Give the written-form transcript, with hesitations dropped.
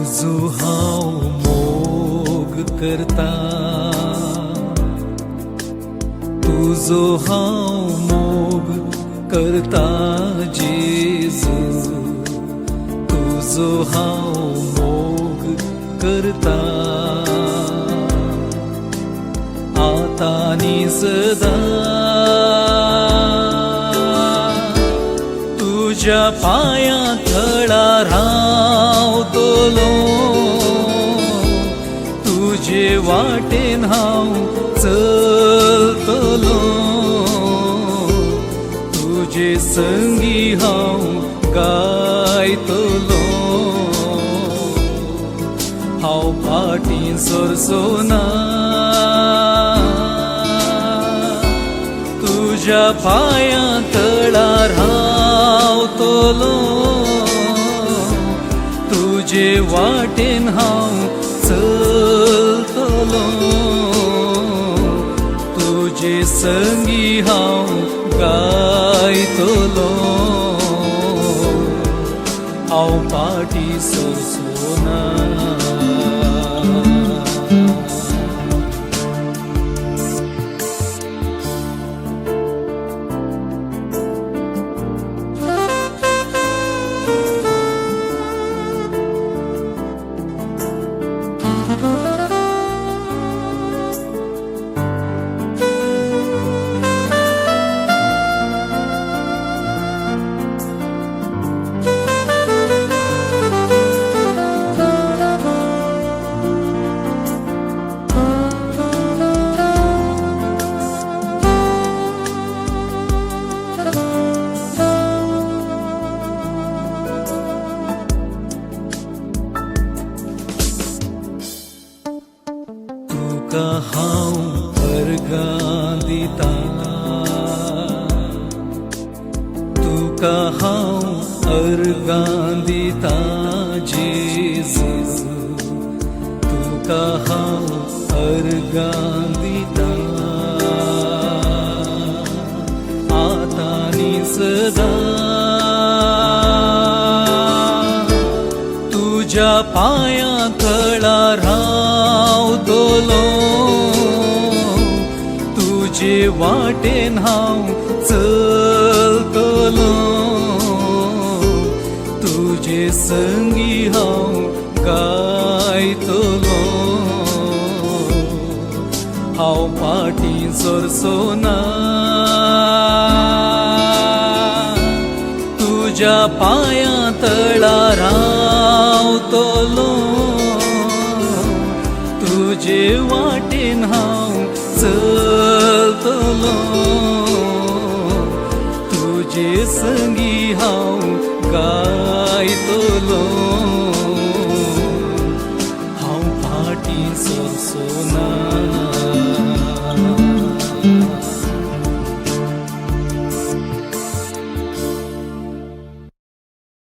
तुझो हांव मोग करता, तुझो हांव मोग करता जेजू, तुझो हांव मोग करता आता आनी सदां। तुझ्या पायां थळार रावतलो, तुजे वाटेन हांव चलतलो, तुजे संगी हांव गायतलो। हांव फाटीं सरसोना, तुझ्या पायां थळार रावतलो, तुजे वाटेन हांव चलतलो, तुजे संगी हांव गायतलो। हांव फाटीं सरसोना। तुका हांव अर्गां दिता, तुका हांव अर्गां दिता जेजू, तुका हांव अर्गां दिता आता आनी सदां। तुझ्या पायां थळार रावतलो, तुजे वाटेन हांव चलतलो, तुजे संगी हांव गायतलो। हांव फाटीं सरसोना, तुझ्या पायां थळार रावतलो, तुजे वाटेन हांव चलतलो, तुजे संगी हांव गायतलो। हांव फाटीं सरसोना।